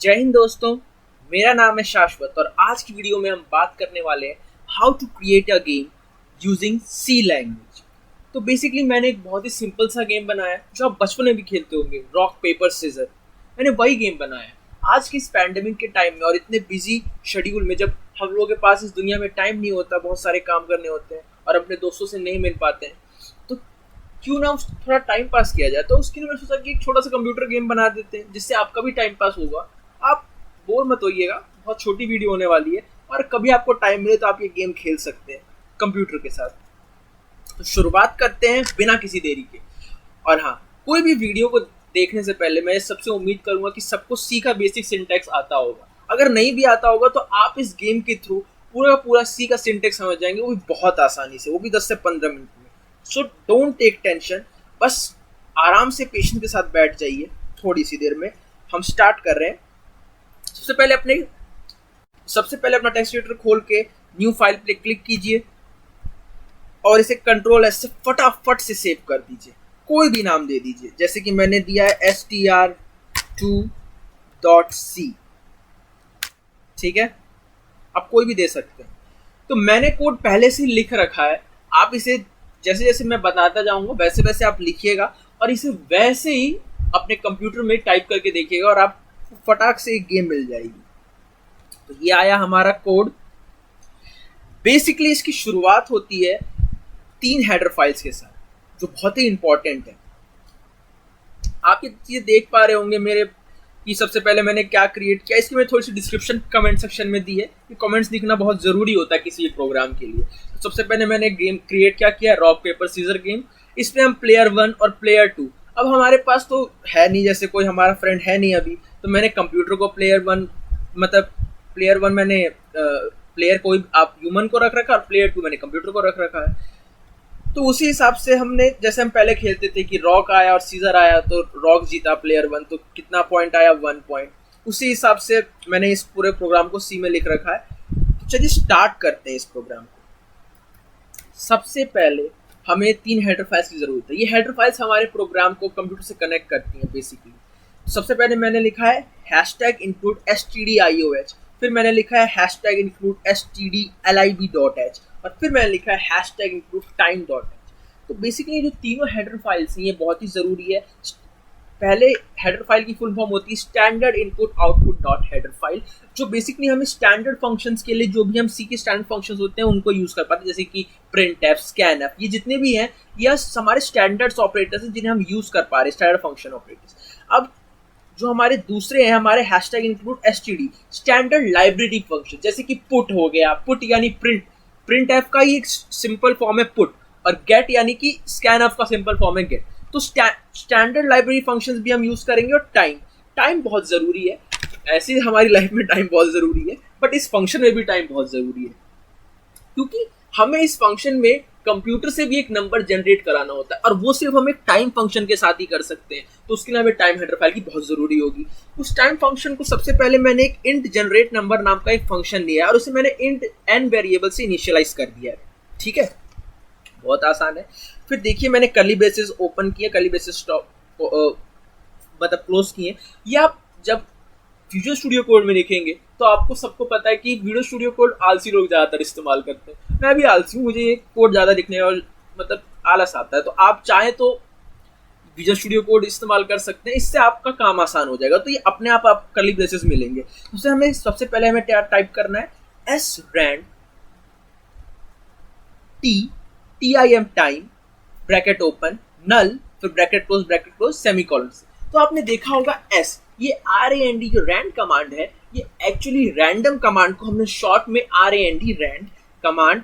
जय हिंद दोस्तों। मेरा नाम है शाश्वत और आज की वीडियो में हम बात करने वाले हैं how to create a game using C language. तो बेसिकली मैंने एक बहुत ही सिंपल सा गेम बनाया है जो आप बचपन में भी खेलते होंगे, रॉक पेपर सीजर। मैंने वही गेम बनाया है। आज की इस पैंडेमिक के टाइम में और इतने बिजी शेड्यूल में, जब हम लोगों के पास इस दुनिया में टाइम नहीं होता, बहुत सारे काम करने होते हैं और अपने दोस्तों से नहीं मिल पाते हैं, तो क्यों ना थोड़ा टाइम पास किया जाए। तो उसके लिए मैं सोचा कि एक छोटा सा कंप्यूटर गेम बना देते हैं जिससे आपका भी टाइम पास होगा। आप बोर मत होइएगा, बहुत छोटी वीडियो होने वाली है और कभी आपको टाइम मिले तो आप ये गेम खेल सकते हैं कंप्यूटर के साथ। तो शुरुआत करते हैं बिना किसी देरी के। और हाँ, कोई भी वीडियो को देखने से पहले मैं सबसे उम्मीद करूंगा कि सबको सी का बेसिक सिंटैक्स आता होगा। अगर नहीं भी आता होगा तो आप इस गेम के थ्रू पूरा पूरा सी का सिंटैक्स समझ जाएंगे, वो भी बहुत आसानी से, वो भी 10 से 15 मिनट में। सो डोंट टेक टेंशन, बस आराम से पेशेंस के साथ बैठ जाइए। थोड़ी सी देर में हम स्टार्ट कर रहे हैं। सबसे पहले अपना टेक्स्ट एडिटर खोल के न्यू फाइल पे क्लिक कीजिए और इसे कंट्रोल एस से फटाफट से सेव कर दीजिए। कोई भी नाम दे दीजिए, जैसे कि मैंने दिया है str2.c। ठीक है, आप कोई भी दे सकते हैं। तो मैंने कोड पहले से लिख रखा है, आप इसे जैसे जैसे मैं बताता जाऊंगा वैसे वैसे आप लिखिएगा और इसे वैसे ही अपने कंप्यूटर में टाइप करके देखिएगा और आप फटाक से एक गेम मिल जाएगी। तो ये आया हमारा कोड। बेसिकली इसकी शुरुआत होती है 3 हेडर फाइल्स के साथ जो बहुत ही इंपॉर्टेंट है। आप ये चीज़ देख पा रहे होंगे मेरे कि सबसे पहले मैंने क्या क्रिएट किया। इसकी मैं थोड़ी सी डिस्क्रिप्शन कमेंट सेक्शन में दी है कि कमेंट्स लिखना बहुत ज़रूरी होता है किसी प्रोग्राम के लिए। तो सबसे पहले मैंने गेम क्रिएट क्या किया, रॉक पेपर सीजर गेम। इसमें हम प्लेयर 1 और प्लेयर 2, अब हमारे पास तो है नहीं, जैसे कोई हमारा फ्रेंड है नहीं अभी, तो मैंने कंप्यूटर को प्लेयर 1 मैंने प्लेयर कोई आप ह्यूमन को रख रखा और प्लेयर 2 मैंने कंप्यूटर को रख रखा है। तो उसी हिसाब से हमने, जैसे हम पहले खेलते थे कि रॉक आया और सीजर आया तो रॉक जीता प्लेयर 1, तो कितना पॉइंट आया, 1 पॉइंट। उसी हिसाब से मैंने इस पूरे प्रोग्राम को सी में लिख रखा है। तो चलिए स्टार्ट करते हैं इस प्रोग्राम को। सबसे पहले हमें 3 हेडर फाइल्स की जरूरत है। ये हेडर फाइल्स हमारे प्रोग्राम को कंप्यूटर से कनेक्ट करती हैं बेसिकली। सबसे पहले मैंने लिखा है #include stdioh, फिर मैंने लिखा है #include stdlib.h और फिर मैंने लिखा है #include time.h। तो बेसिकली जो तीनों हेडर फाइल्स हैं ये बहुत ही ज़रूरी है। पहले हेडर फाइल की फुल फॉर्म होती है standard input output dot header file, जो बेसिकली हमें स्टैंडर्ड फंक्शंस के लिए, जो भी हम सी के स्टैंडर्ड फंक्शंस होते हैं उनको यूज़ कर पाते हैं, जैसे कि प्रिंट एफ, स्कैन एफ, ये जितने भी हैं ये हमारे स्टैंडर्ड्स ऑपरेटर्स हैं जिन्हें हम यूज़ कर पा रहे हैं, स्टैंडर्ड फंक्शन ऑपरेटर्स। अब जो हमारे दूसरे हैं हमारे #include std, standard library function, जैसे कि पुट हो गया, पुट यानी प्रिंट एफ का ही एक सिंपल फॉर्म है पुट, और गेट यानी कि स्कैन एफ का सिंपल फॉर्म है गेट। तो स्टैंडर्ड लाइब्रेरी फंक्शंस भी हम यूज करेंगे। और टाइम बहुत ज़रूरी है। ऐसे हमारी लाइफ में टाइम बहुत ज़रूरी है, बट इस फंक्शन में भी टाइम बहुत ज़रूरी है, क्योंकि हमें इस फंक्शन में कंप्यूटर से भी एक नंबर जनरेट कराना होता है और वो सिर्फ हम एक टाइम फंक्शन के साथ ही कर सकते हैं। तो उसके लिए हमें टाइम हेडर फाइल की बहुत ज़रूरी होगी। उस टाइम फंक्शन को सबसे पहले मैंने एक इंट जनरेट नंबर नाम का एक फंक्शन लिया है और उसे मैंने इंट n वेरिएबल से इनिशियलाइज कर दिया है। ठीक है, बहुत आसान है। फिर देखिए मैंने कर्ली ब्रेसेस ओपन किए, कर्ली ब्रेसेस स्टॉप क्लोज किए। ये आप जब विजुअल स्टूडियो कोड में लिखेंगे तो आपको सबको पता है कि विजुअल स्टूडियो कोड आलसी लोग ज़्यादातर इस्तेमाल करते हैं। मैं भी आलसी हूँ, मुझे ये कोड ज़्यादा लिखने और आलस आता है। तो आप चाहें तो विजुअल स्टूडियो कोड इस्तेमाल कर सकते हैं, इससे आपका काम आसान हो जाएगा। तो ये अपने आप कर्ली ब्रेसेस मिलेंगे। उससे हमें सबसे पहले हमें टाइप करना है srand tim time bracket open null, फिर ब्रैकेट क्लोज सेमीकोलन से। तो आपने देखा होगा ये RAND जो रैंड कमांड है, ये एक्चुअली रैंडम कमांड को हमने शॉर्ट में RAND रैंड कमांड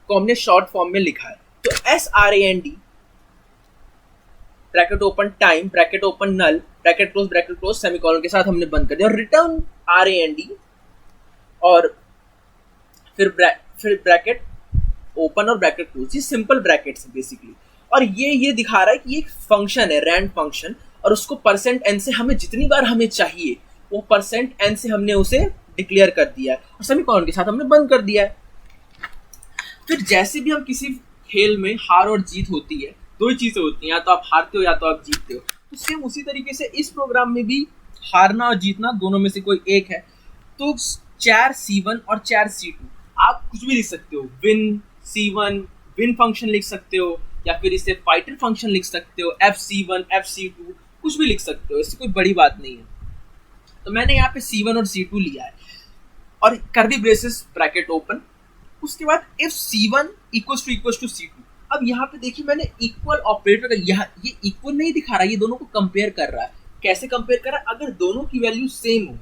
को हमने शॉर्ट फॉर्म में लिखा है। तो SRAND bracket open time bracket open null bracket close semicolon के साथ हमने बंद कर दिया और रिटर्न RAND और फिर ब्रैकेट ओपन और ब्रैकेट क्लोज, ये सिंपल ब्रैकेट्स है बेसिकली। और ये दिखा रहा है कि ये एक फंक्शन है रैंड फंक्शन, और उसको %n से हमें जितनी बार हमें चाहिए वो %n से हमने उसे डिक्लेयर कर दिया है और सेमीकोलन के साथ हमने बंद कर दिया है। फिर जैसे भी हम किसी खेल में हार और जीत होती है, दो ही चीजें होती हैं, या तो आप हारते हो या तो आप जीतते हो। तो सेम उसी तरीके से इस प्रोग्राम में भी हारना और जीतना दोनों में से कोई एक है। तो 4C1 और 4C2 आप कुछ भी लिख सकते हो, विन C1 विन फंक्शन लिख सकते हो, या फिर इसे फाइटर फंक्शन लिख सकते हो, FC1 FC2 कुछ भी लिख सकते हो, इससे कोई बड़ी बात नहीं है। तो मैंने यहाँ पे C1 और C2 लिया है और कर्ली ब्रेसेस ब्रैकेट ओपन। उसके बाद if C1 equals to C2, अब यहाँ पे देखिए मैंने इक्वल ऑपरेटर, यहाँ ये इक्वल नहीं दिखा रहा, ये दोनों को कंपेयर कर रहा है। कैसे कंपेयर कर रहा है? अगर दोनों की वैल्यू सेम हो,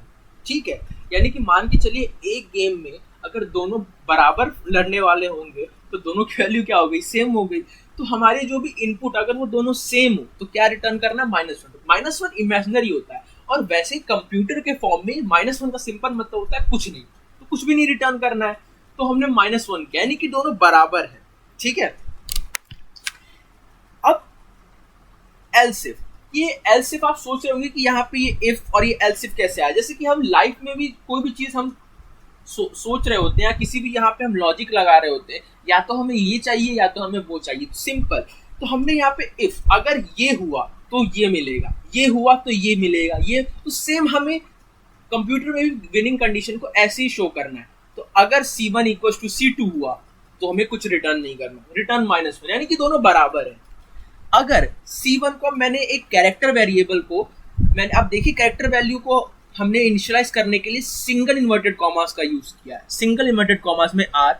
ठीक है, यानी कि मान के चलिए एक गेम में अगर दोनों बराबर लड़ने वाले होंगे तो दोनों की वैल्यू क्या हो गई? सेम हो गई। तो हमारे जो भी इनपुट अगर वो दोनों सेम हो तो क्या रिटर्न करना है? -1। -1 इमेजिनरी होता है, और वैसे ही कंप्यूटर के फॉर्म में -1 का सिंपल मतलब होता है कुछ नहीं, तो कुछ भी नहीं रिटर्न करना है। तो हमने -1 किया, यानी कि दोनों बराबर है, ठीक है। अब एल्सिफ, ये एल्सिफ आप सोच रहे होंगे कि यहाँ पे ये इफ और ये एल्सिफ कैसे आया। जैसे कि हम लाइफ में भी कोई भी चीज हम सोच रहे होते हैं, या किसी भी यहाँ पे हम लॉजिक लगा रहे होते हैं, या तो हमें ये चाहिए या तो हमें वो चाहिए, सिंपल। तो हमने यहाँ पे इफ, अगर ये हुआ तो ये मिलेगा, ये हुआ तो ये मिलेगा, ये तो सेम हमें कंप्यूटर में भी विनिंग कंडीशन को ऐसे ही शो करना है। तो अगर C1 इक्वल टू C2 हुआ तो हमें कुछ रिटर्न नहीं करना, रिटर्न -1, यानी कि दोनों बराबर है। अगर C1 को मैंने एक कैरेक्टर वेरिएबल को, मैंने अब देखिए कैरेक्टर वैल्यू को हमने इनिशियलाइज करने के लिए सिंगल इन्वर्टेड कॉमास का यूज किया है। सिंगल इन्वर्टेड कॉमास में R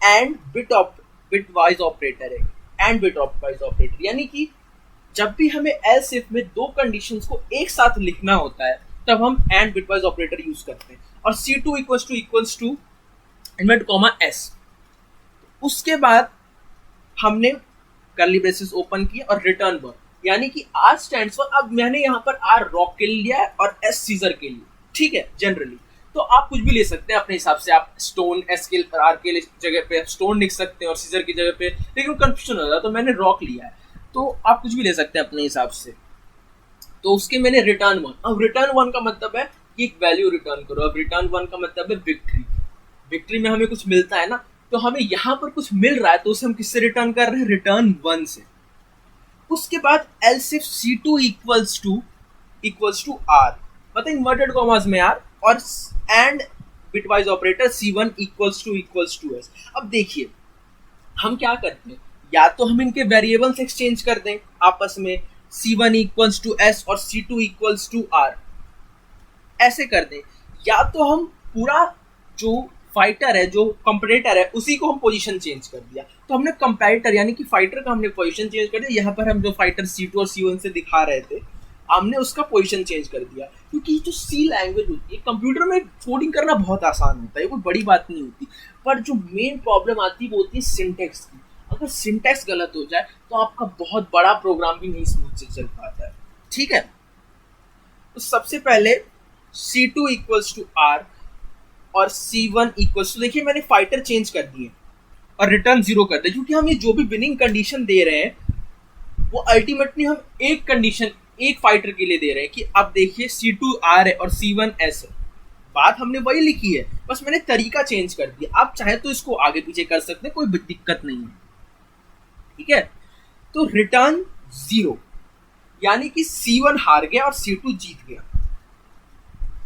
and bitwise operator है, एंड बिट वाइज ऑपरेटर, यानी कि जब भी हमें एल्स इफ में दो कंडीशंस को एक साथ लिखना होता है तब हम एंड बिटवाइज ऑपरेटर यूज करते हैं। और C2 equals to invert comma S। उसके बाद हमने कर्ली ब्रेसेस ओपन किया और रिटर्न वन, यानी कि R स्टैंड्स फॉर, अब मैंने यहाँ पर R रॉक के लिए लिया है और S सीजर के लिए, ठीक है, जनरली। तो आप कुछ भी ले सकते हैं अपने हिसाब से, आप स्टोन S के R के जगह पे स्टोन लिख सकते हैं और सीजर की जगह पे, लेकिन कंफ्यूजन हो जाता है तो मैंने रॉक लिया है। तो आप कुछ भी ले सकते हैं अपने हिसाब से। तो उसके मैंने रिटर्न वन, अब रिटर्न वन का मतलब है कि एक वैल्यू रिटर्न करो। अब रिटर्न वन का मतलब है विक्ट्री, विक्ट्री में हमें कुछ मिलता है ना, तो हमें यहाँ पर कुछ मिल रहा है तो उसे हम किससे रिटर्न कर रहे हैं? रिटर्न वन से। उसके बाद else if C2 equals to R, मतलब इन्वर्टेड कॉमास में R, और and bitwise operator C1 equals to S। अब देखिए हम क्या करते हैं, या तो हम इनके वेरिएबल्स एक्सचेंज कर दें आपस में, C1 इक्वल्स टू S और C2 इक्वल्स टू R, ऐसे कर दें, या तो हम पूरा जो फाइटर है, जो कंपेटिटर है, उसी को हम पोजीशन चेंज कर दिया। तो हमने कंपेटिटर यानी कि फाइटर का हमने पोजीशन चेंज कर दिया। यहाँ पर हम जो फाइटर C2 और C1 से दिखा रहे थे, हमने उसका पोजीशन चेंज कर दिया, क्योंकि जो C लैंग्वेज होती है कंप्यूटर में कोडिंग करना बहुत आसान होता है, कोई बड़ी बात नहीं होती, पर जो मेन प्रॉब्लम आती है वो होती है सिंटेक्स की। अगर सिंटेक्स गलत हो जाए तो आपका बहुत बड़ा प्रोग्राम भी नहीं स्मूथ से चल पाता है, ठीक है। तो सबसे पहले C2 इक्वल्स टू R और C1 इक्वल्स टू, देखिए मैंने फाइटर चेंज कर दिए और रिटर्न 0 कर दिया, क्योंकि हम ये जो भी विनिंग कंडीशन दे रहे हैं वो अल्टीमेटली हम एक कंडीशन एक फाइटर के लिए दे रहे हैं कि अब देखिए C2 R है और C1 S है। बात हमने वही लिखी है, बस मैंने तरीका चेंज कर दिया। आप चाहे तो इसको आगे पीछे कर सकते हैं, कोई दिक्कत नहीं है, ठीक है। तो रिटर्न 0, यानी कि C1 हार गया और C2 जीत गया,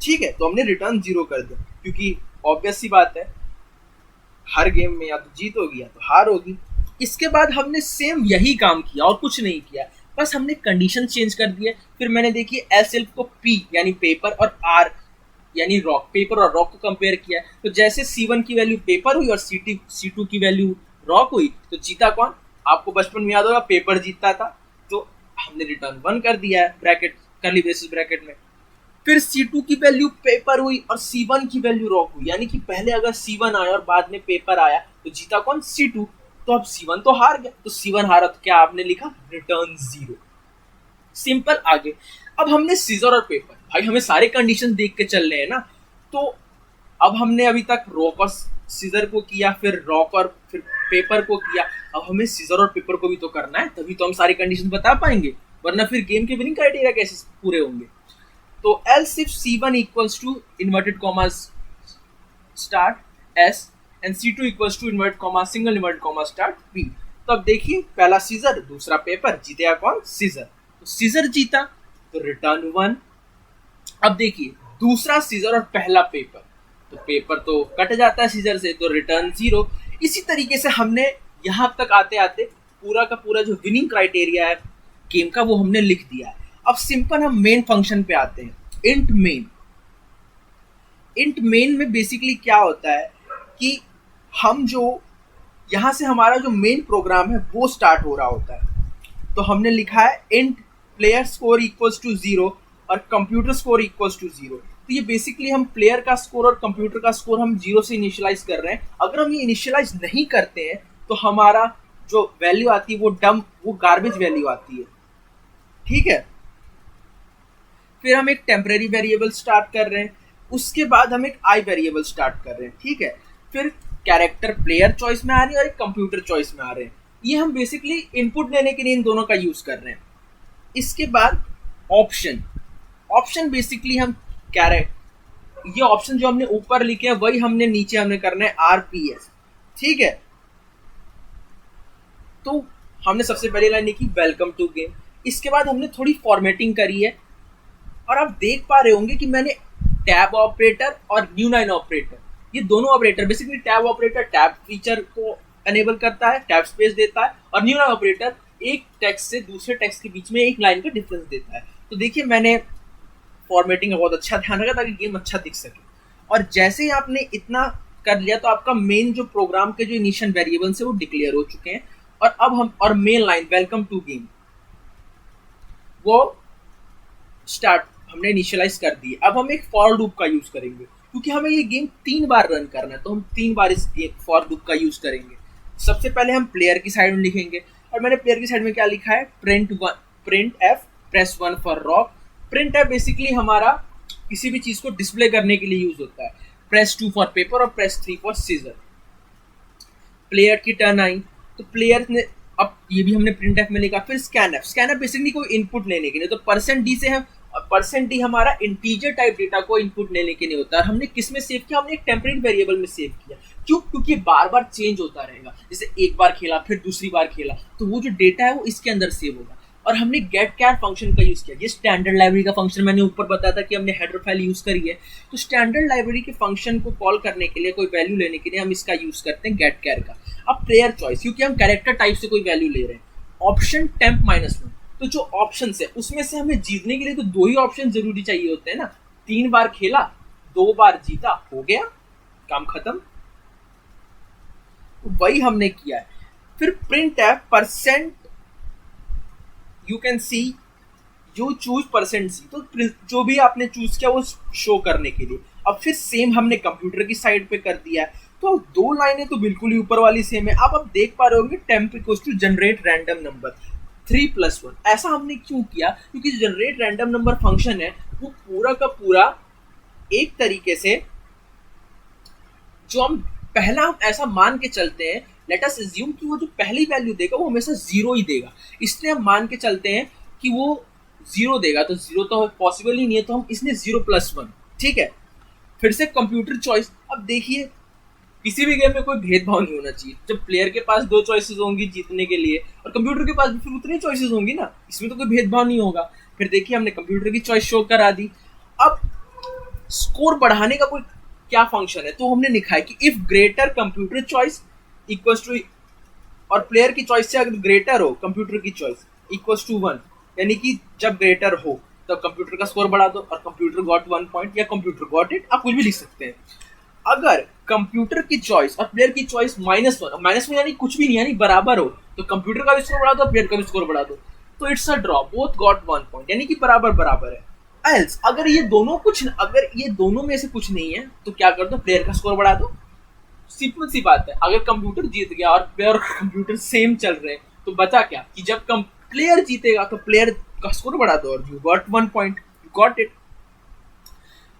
ठीक है। तो हमने रिटर्न 0 कर दिया, क्योंकि ऑब्वियस सी बात है हर गेम में या तो जीत होगी या तो हार होगी। इसके बाद हमने सेम यही काम किया और कुछ नहीं किया, बस हमने कंडीशन चेंज कर दिए। फिर मैंने देखिए एस एल्फ को P यानी पेपर और R यानी रॉक, पेपर और रॉक को कंपेयर किया। तो जैसे C1 की वैल्यू पेपर हुई और C2 की वैल्यू रॉक हुई, तो जीता कौन? आपको बचपन में याद होगा पेपर जीतता था, तो हमने रिटर्न 1 कर दिया है ब्रैकेट कर्ली ब्रेसेस ब्रैकेट में। फिर C2 की वैल्यू पेपर हुई और C1 की वैल्यू रॉक हुई, यानी कि पहले अगर C1 आया और बाद में पेपर आया तो जीता कौन? C2। तो अब C1 तो हार गया, तो C1 हारा तो क्या आपने लिखा? रिटर्न 0। सिंपल। आगे अब हमने सीजर और पेपर, भाई हमें सारे कंडीशन देख के चल रहे हैं ना, तो अब हमने अभी तक रॉक और सीजर को किया, फिर रॉक और फिर पेपर को किया, अब हमें सीजर और पेपर को भी तो करना है, तभी तो हम सारी कंडीशन बता पाएंगे, वरना फिर गेम के विनिंग क्राइटेरिया कैसे पूरे होंगे। तो else if C1 equals to inverted commas start S and C2 equals to inverted comma single inverted comma start P। तो अब देखिए पहला सीजर दूसरा पेपर, जीतेगा कौन? सीजर। तो सीजर जीता तो रिटर्न 1, अब देखिए दूसरा सीजर और पहला पेपर, तो पेपर तो कट जाता है सीजर से, तो रिटर्न 0। इसी तरीके से हमने यहाँ तक आते आते पूरा का पूरा जो विनिंग क्राइटेरिया है गेम का वो हमने लिख दिया है। अब सिंपल हम मेन फंक्शन पे आते हैं, इंट मेन। इंट मेन में बेसिकली क्या होता है कि हम जो यहाँ से हमारा जो मेन प्रोग्राम है वो स्टार्ट हो रहा होता है। तो हमने लिखा है int player score equals to 0 और कंप्यूटर स्कोर इक्वल्स टू 0। तो ये बेसिकली हम प्लेयर का स्कोर और कंप्यूटर का स्कोर हम 0 से इनिशियलाइज कर रहे हैं। अगर हम ये इनिशियलाइज नहीं करते हैं तो हमारा जो वैल्यू आती है वो वो गार्बेज वैल्यू आती है, ठीक है। फिर हम एक टेम्परेरी वेरिएबल स्टार्ट कर रहे हैं, उसके बाद हम एक आई वेरिएबल स्टार्ट कर रहे हैं, ठीक है। फिर कैरेक्टर प्लेयर चॉइस में आ रही है और एक कंप्यूटर चॉइस में आ रहे हैं। ये हम बेसिकली इनपुट देने के लिए इन दोनों का यूज कर रहे हैं। इसके बाद ऑप्शन, ऑप्शन बेसिकली हम ये ऑप्शन जो हमने ऊपर लिखे हैं वही हमने नीचे हमने करना है आरपीएस, ठीक है। तो हमने सबसे पहली लाइन लिखी वेलकम टू गेम। इसके बाद हमने थोड़ी फॉर्मेटिंग करी है और आप देख पा रहे होंगे कि मैंने टैब ऑपरेटर और न्यू लाइन ऑपरेटर, ये दोनों operator basically tab operator tab feature को एनेबल करता है, टैब स्पेस देता है, और न्यू लाइन ऑपरेटर एक टेक्स्ट से दूसरे टेक्स्ट के बीच में एक लाइन का डिफरेंस देता है। तो देखिए मैंने फॉर्मेटिंग का बहुत अच्छा ध्यान रखा ताकि गेम अच्छा दिख सके। और जैसे ही आपने इतना कर लिया तो आपका मेन जो प्रोग्राम के जो इनिशियल वेरिएबल्स है वो डिक्लेयर हो चुके हैं। और अब हम और main line welcome to game वो स्टार्ट हमने इनिशियलाइज कर दी। अब हम एक फॉर लूप का यूज करेंगे क्योंकि हमें ये गेम 3 बार रन करना है, तो हम 3 बार इस फॉर लूप का यूज करेंगे। सबसे पहले हम प्लेयर की साइड में लिखेंगे और मैंने प्लेयर की साइड में क्या लिखा है, print F press 1 for rock. Print F basically हमारा किसी भी चीज को डिस्प्ले करने के लिए यूज होता है। प्रेस 2 फॉर पेपर और प्रेस 3 फॉर सीजर। प्लेयर की टर्न आई तो प्लेयर ने, अब ये भी हमने प्रिंट एफ में लिखा। फिर स्कैन एफ बेसिकली कोई इनपुट लेने के लिए, तो %d से हम %d हमारा इंटीजर टाइप डेटा को इनपुट लेने के लिए होता है। हमने किस में सेव किया, हमने एक टेम्परेरी वेरिएबल में सेव किया। क्यों, क्योंकि बार बार चेंज होता रहेगा, जैसे एक बार खेला फिर दूसरी बार खेला तो वो जो डेटा है वो इसके अंदर सेव होगा। और हमने गेट कैर फंक्शन का यूज किया। ये स्टैंडर्ड लाइब्रेरी का फंक्शन मैंने ऊपर बताया था कि हमने हेडर फाइल यूज करी है। तो स्टैंडर्ड लाइब्रेरी के फंक्शन को कॉल करने के लिए, कोई वैल्यू लेने के लिए हम इसका यूज करते हैं गेट कैर का। अब प्लेयर चॉइस, क्योंकि हम कैरेक्टर टाइप से कोई वैल्यू ले रहे हैं। ऑप्शन टेम्प -1, तो जो ऑप्शन है उसमें से हमें जीतने के लिए तो 2 ही ऑप्शन जरूरी चाहिए होते हैं ना। 3 बार खेला 2 बार जीता, हो गया काम खत्म। वही हमने किया है। फिर print F %, you can see you choose %c, तो जो भी आपने चूज किया वो शो करने के लिए। अब फिर सेम हमने कंप्यूटर की साइड पे कर दिया है। तो 2 लाइनें तो बिल्कुल ही ऊपर वाली सेम है। अब आप देख पा रहे होंगे temp equals to generate random number 3 + 1। ऐसा हमने क्यों किया, क्योंकि जनरेट रैंडम नंबर फंक्शन है वो पूरा का पूरा एक तरीके से, जो हम पहला हम ऐसा मान के चलते हैं, लेट अस अज्यूम कि वो जो पहली वैल्यू देगा वो हमेशा 0 ही देगा। इसलिए हम मान के चलते हैं कि वो 0 देगा, तो 0 तो पॉसिबल ही नहीं है, तो हम इसने 0 + 1, ठीक है। फिर से कंप्यूटर चॉइस। अब देखिए किसी भी गेम में कोई भेदभाव नहीं होना चाहिए। जब प्लेयर के पास 2 चॉइसेस होंगी जीतने के लिए और कंप्यूटर के पास भी फिर उतनी चॉइसेस होंगी ना, इसमें तो कोई भेदभाव नहीं होगा। फिर देखिए हमने कंप्यूटर की चॉइस शो करा दी। अब स्कोर बढ़ाने का कोई क्या फंक्शन है, तो हमने लिखा है कि if greater computer choice equals to, और प्लेयर की चॉइस से अगर ग्रेटर हो कंप्यूटर की चॉइस इक्वल्स टू 1, यानी कि जब ग्रेटर हो तब कंप्यूटर का स्कोर बढ़ा दो और कंप्यूटर गॉट 1 पॉइंट या कंप्यूटर गॉट इट, आप कुछ भी लिख सकते हैं। अगर कंप्यूटर की चॉइस और प्लेयर की चॉइस -1 यानी कुछ भी नहीं, यानी बराबर हो, तो कंप्यूटर का भी स्कोर बढ़ा दो, प्लेयर का भी स्कोर बढ़ा दो, तो it's a draw, both got 1 point, यानी कि बराबर बराबर है। एल्स अगर ये दोनों में से कुछ नहीं है तो क्या कर दो, प्लेयर का स्कोर बढ़ा दो। सिंपल सी बात है। अगर कंप्यूटर जीत गया और प्लेयर और कंप्यूटर सेम चल रहे हैं तो बचा क्या, कि जब प्लेयर जीतेगा तो प्लेयर का स्कोर बढ़ा दो और you got 1 point, you got it.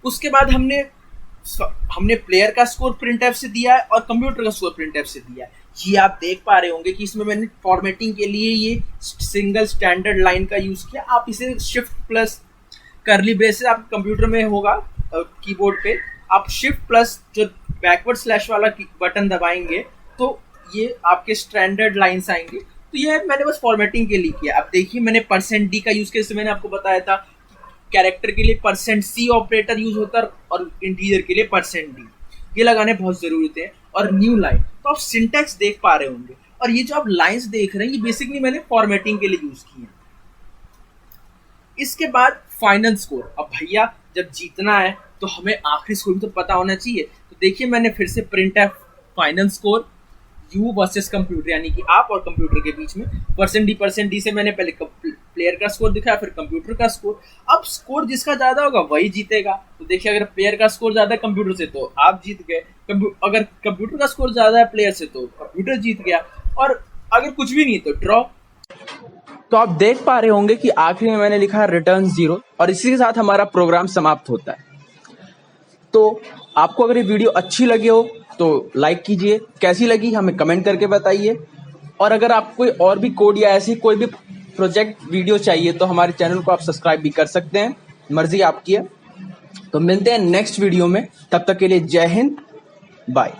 उसके बाद हमने प्लेयर का स्कोर प्रिंट एफ से दिया है और कंप्यूटर का स्कोर प्रिंट एफ से दिया है। ये आप देख पा रहे होंगे कि इसमें मैंने फॉर्मेटिंग के लिए ये सिंगल स्टैंडर्ड लाइन का यूज किया। आप इसे शिफ्ट+ करली ब्रेसेस आप कंप्यूटर में होगा कीबोर्ड पे, आप शिफ्ट+ जो बैकवर्ड स्लैश वाला बटन दबाएंगे तो ये आपके स्टैंडर्ड लाइंस आएंगे। तो ये मैंने बस फॉर्मेटिंग के लिए किया। अब देखिए मैंने %d का यूज किया, जैसे मैंने आपको बताया था कैरेक्टर के लिए %C ऑपरेटर यूज होता है और इंटीजर के लिए %D। ये लगाने बहुत जरूरी थे। और न्यू लाइन, तो आप सिंटैक्स देख पा रहे होंगे, और ये जो आप लाइंस देख रहे हैं ये बेसिकली मैंने फॉर्मेटिंग के लिए यूज की है। इसके बाद फाइनल स्कोर। अब भैया जब जीतना है तो हमें आखिरी स्कोर भी तो पता होना चाहिए। तो देखिए मैंने फिर से प्रिंट है final score you versus computer, यानी कि आप और कंप्यूटर के बीच में %D से मैंने पहले प्लेयर का स्कोर दिखाया, फिर कंप्यूटर का स्कोर। अब स्कोर जिसका ज्यादा होगा वही जीतेगा। तो देखिए अगर प्लेयर का स्कोर ज्यादा है कंप्यूटर से तो आप जीत गए, अगर कंप्यूटर का स्कोर ज्यादा है प्लेयर से तो कंप्यूटर जीत गया, और अगर कुछ भी नहीं तो ड्रॉ। तो आप देख पा रहे होंगे कि आखिरी में मैंने लिखा है रिटर्न 0, और इसी के साथ हमारा प्रोग्राम समाप्त होता है। तो आपको अगर ये वीडियो अच्छी लगी हो तो लाइक कीजिए, कैसी लगी हमें कमेंट करके बताइए, और अगर आपको कोई और भी कोड या ऐसी कोई भी प्रोजेक्ट वीडियो चाहिए तो हमारे चैनल को आप सब्सक्राइब भी कर सकते हैं, मर्जी आपकी है। तो मिलते हैं नेक्स्ट वीडियो में, तब तक के लिए जय हिंद, बाय।